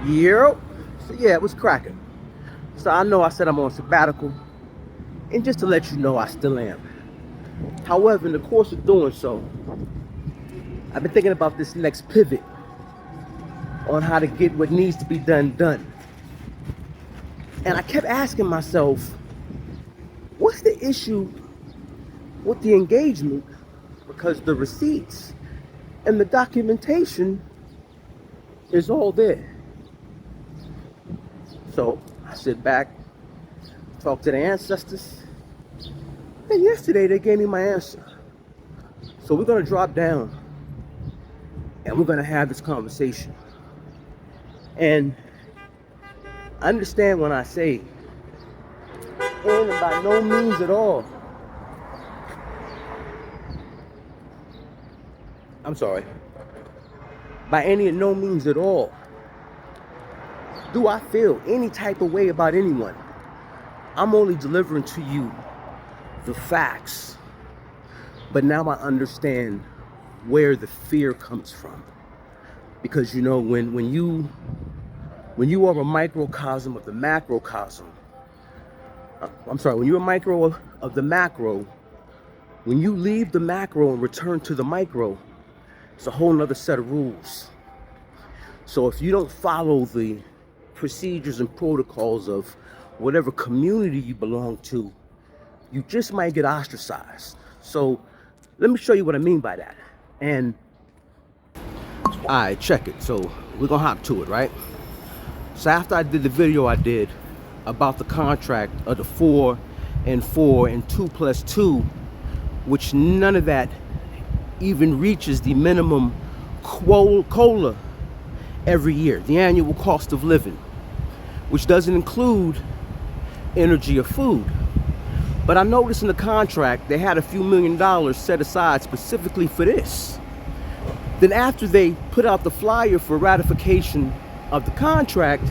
Yeah. So yeah, it was cracking. So I know I said I'm on sabbatical, and just to let you know, I still am. However, in the course of doing so, I've been thinking about this next pivot on how to get what needs to be done. And I kept asking myself, what's the issue with the engagement? Because the receipts and the documentation is all there. So I sit back, talk to the ancestors, and yesterday they gave me my answer. So we're gonna drop down and we're gonna have this conversation. And understand when I say, and by no means at all, I'm sorry, by any and no means at all, do I feel any type of way about anyone. I'm only delivering to you the facts. But now I understand where the fear comes from. Because you know, when you are a microcosm of the macrocosm, when you're a micro of the macro, when you leave the macro and return to the micro, it's a whole nother set of rules. So if you don't follow the procedures and protocols of whatever community you belong to, you just might get ostracized. So let me show you what I mean by that. And all right, check it. So we're gonna hop to it, right? So after I did the video I did about the contract of the 4 and 4 and 2 plus 2, which none of that even reaches the minimum COLA every year, the annual cost of living, which doesn't include energy or food. But I noticed in the contract they had a few $1,000,000 set aside specifically for this. Then after they put out the flyer for ratification of the contract,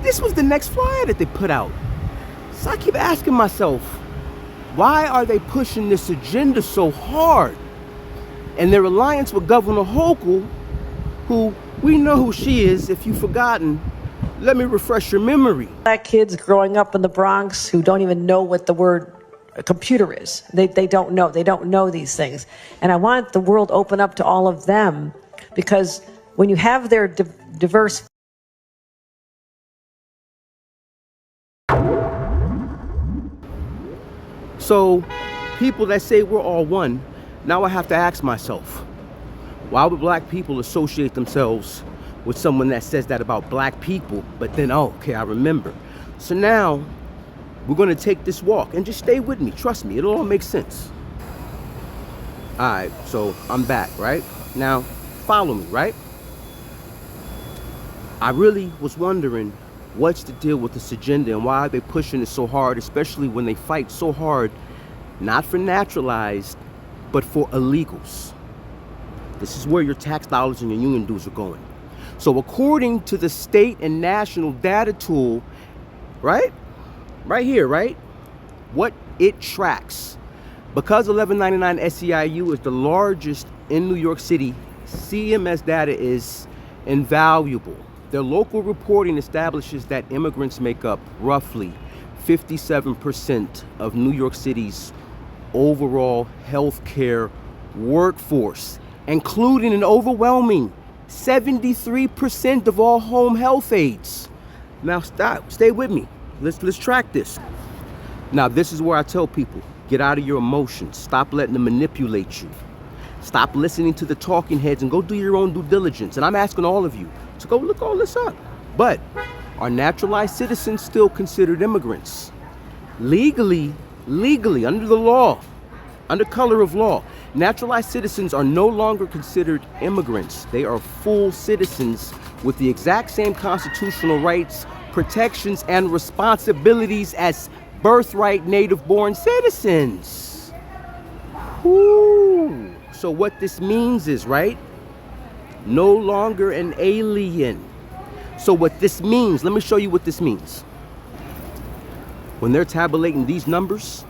this was the next flyer that they put out. So I keep asking myself, why are they pushing this agenda so hard? And their alliance with Governor Hochul, who we know who she is. If you've forgotten, let me refresh your memory. Black kids growing up in the Bronx who don't even know what the word computer is. They don't know. They don't know these things. And I want the world open up to all of them, because when you have their diverse. So people that say we're all one, now I have to ask myself, why would black people associate themselves with someone that says that about black people? But then, oh, okay, I remember. So now we're going to take this walk, and just stay with me. Trust me, it'll all make sense. All right, so I'm back, right? Now, follow me, right? I really was wondering, what's the deal with this agenda and why are they pushing it so hard, especially when they fight so hard, not for naturalized, but for illegals. This is where your tax dollars and your union dues are going. So according to the state and national data tool, right here, right, what it tracks, because 1199 SEIU is the largest in New York City, CMS data is invaluable. Their local reporting establishes that immigrants make up roughly 57% of New York City's overall healthcare workforce, including an overwhelming 73% of all home health aides. Now stay with me. Let's track this. Now this is where I tell people, get out of your emotions. Stop letting them manipulate you. Stop listening to the talking heads and go do your own due diligence. And I'm asking all of you to go look all this up. But are naturalized citizens still considered immigrants? Legally, under the law, under color of law, naturalized citizens are no longer considered immigrants. They are full citizens with the exact same constitutional rights, protections, and responsibilities as birthright native-born citizens. Ooh. So what this means is, right, no longer an alien. So what this means, let me show you what this means. When they're tabulating these numbers,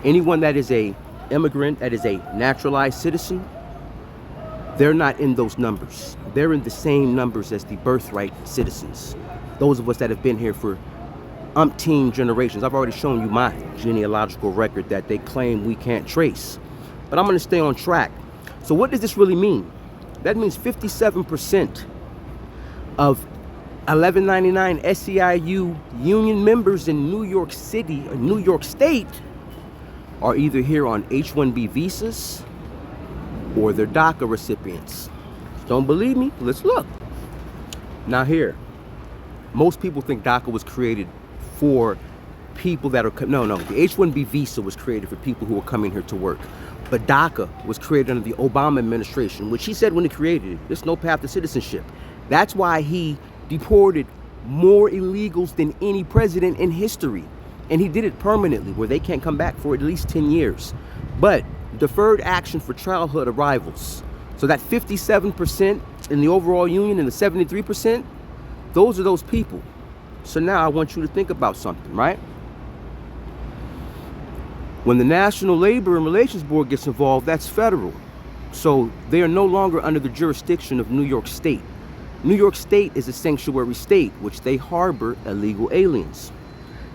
anyone that is a immigrant, that is a naturalized citizen, they're not in those numbers. They're in the same numbers as the birthright citizens. Those of us that have been here for umpteen generations. I've already shown you my genealogical record that they claim we can't trace. But I'm going to stay on track. So what does this really mean? That means 57% of 1199 SEIU union members in New York City or New York State are either here on H-1B visas or they're DACA recipients. Don't believe me? Let's look. Now here, most people think DACA was created for people that are, no, the H-1B visa was created for people who are coming here to work. But DACA was created under the Obama administration, which he said when he created it, there's no path to citizenship. That's why he deported more illegals than any president in history. And he did it permanently, where they can't come back for at least 10 years. But deferred action for childhood arrivals. So that 57% in the overall union and the 73%, those are those people. So now I want you to think about something, right? When the National Labor and Relations Board gets involved, that's federal. So they are no longer under the jurisdiction of New York State. New York State is a sanctuary state, which they harbor illegal aliens.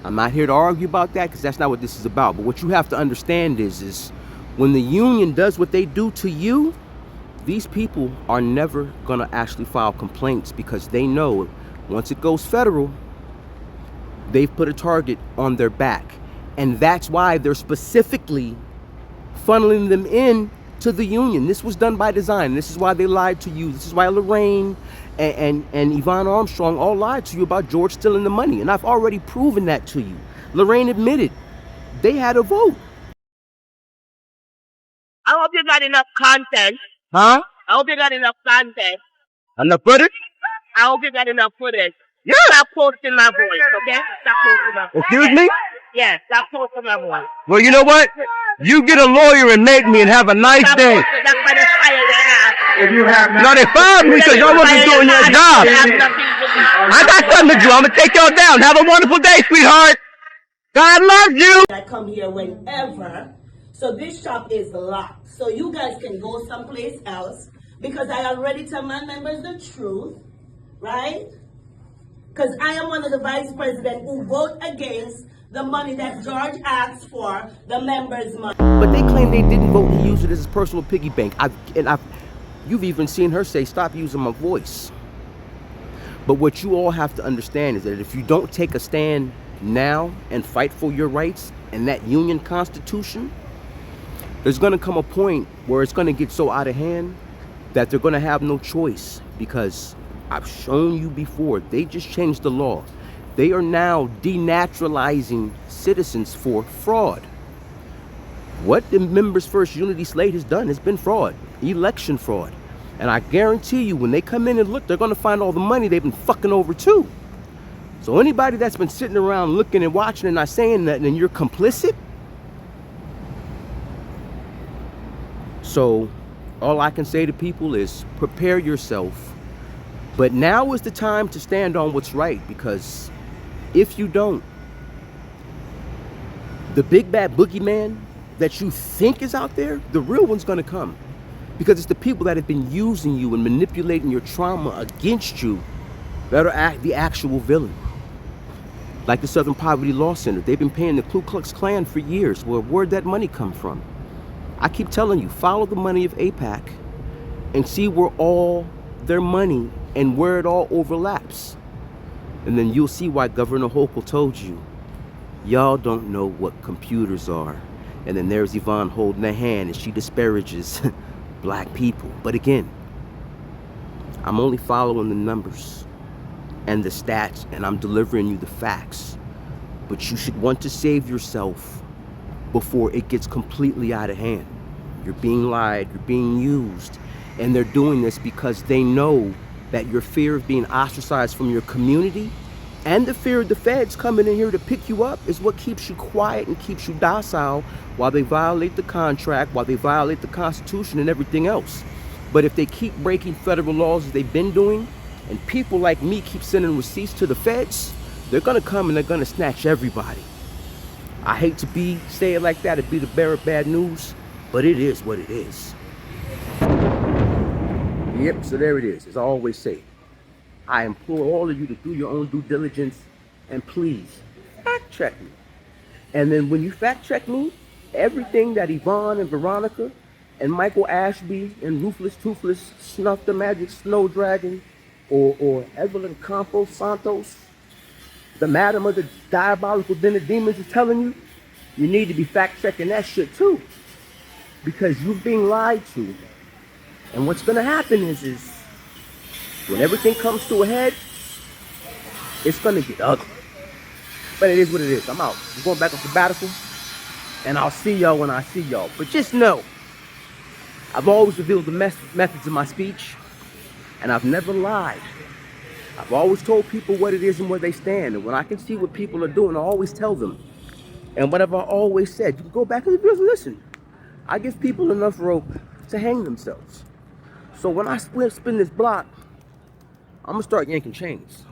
I'm not here to argue about that because that's not what this is about. But what you have to understand is when the union does what they do to you, these people are never going to actually file complaints because they know once it goes federal, they've put a target on their back. And that's why they're specifically funneling them in to the union. This was done by design. This is why they lied to you. This is why Lorraine and Yvonne Armstrong all lied to you about George stealing the money. And I've already proven that to you. Lorraine admitted they had a vote. I hope you got enough content. Huh? I hope you got enough content. Enough footage? I hope you got enough footage. Yeah. Stop posting my voice, okay? Stop posting my voice. Excuse me? Yeah, stop posting my voice. Well, you know what? You get a lawyer and make me and have a nice Stop day. posting. That's why they fired their ass. If you have No, they fired me because y'all wasn't doing your job. They have nothing to do. I got something to do. I'm going to take y'all down. Have a wonderful day, sweetheart. God loves you. I come here whenever. So this shop is locked. So you guys can go someplace else because I already tell my members the truth, right? Because I am one of the vice presidents who vote against the money that George asked for, the members' money. But they claim they didn't vote. He used it as his personal piggy bank. You've even seen her say, stop using my voice. But what you all have to understand is that if you don't take a stand now and fight for your rights and that union constitution, there's going to come a point where it's going to get so out of hand that they're going to have no choice. Because I've shown you before, they just changed the law. They are now denaturalizing citizens for fraud. What the Members First Unity Slate has done has been fraud, election fraud. And I guarantee you, when they come in and look, they're going to find all the money they've been fucking over too. So anybody that's been sitting around looking and watching and not saying nothing, and you're complicit. So all I can say to people is prepare yourself. But now is the time to stand on what's right, because if you don't, the big bad boogeyman that you think is out there, the real one's gonna come. Because it's the people that have been using you and manipulating your trauma against you that are the actual villain. Like the Southern Poverty Law Center, they've been paying the Ku Klux Klan for years. Well, where'd that money come from? I keep telling you, follow the money of AIPAC and see where all their money and where it all overlaps. And then you'll see why Governor Hochul told you, y'all don't know what computers are. And then there's Yvonne holding her hand and she disparages black people. But again, I'm only following the numbers and the stats, and I'm delivering you the facts. But you should want to save yourself before it gets completely out of hand. You're being lied, you're being used, and they're doing this because they know that your fear of being ostracized from your community and the fear of the feds coming in here to pick you up is what keeps you quiet and keeps you docile while they violate the contract, while they violate the Constitution and everything else. But if they keep breaking federal laws as they've been doing, and people like me keep sending receipts to the feds, they're gonna come and they're gonna snatch everybody. I hate to say it like that, to be the bearer of bad news, but it is what it is. Yep, so there it is. As I always say, I implore all of you to do your own due diligence and please fact check me. And then when you fact check me, everything that Yvonne and Veronica and Michael Ashby and Ruthless Toothless Snuff the Magic Snow Dragon or Evelyn Campos Santos, the Madam of the Diabolical Den of Demons is telling you, you need to be fact checking that shit too. Because you're being lied to. And what's gonna happen is when everything comes to a head, it's gonna get ugly. But it is what it is. I'm out. I'm going back on sabbatical. And I'll see y'all when I see y'all. But just know, I've always revealed the methods of my speech. And I've never lied. I've always told people what it is and where they stand. And when I can see what people are doing, I always tell them. And whatever I always said, you can go back and listen. I give people enough rope to hang themselves. So when I spin this block, I'm going to start yanking chains.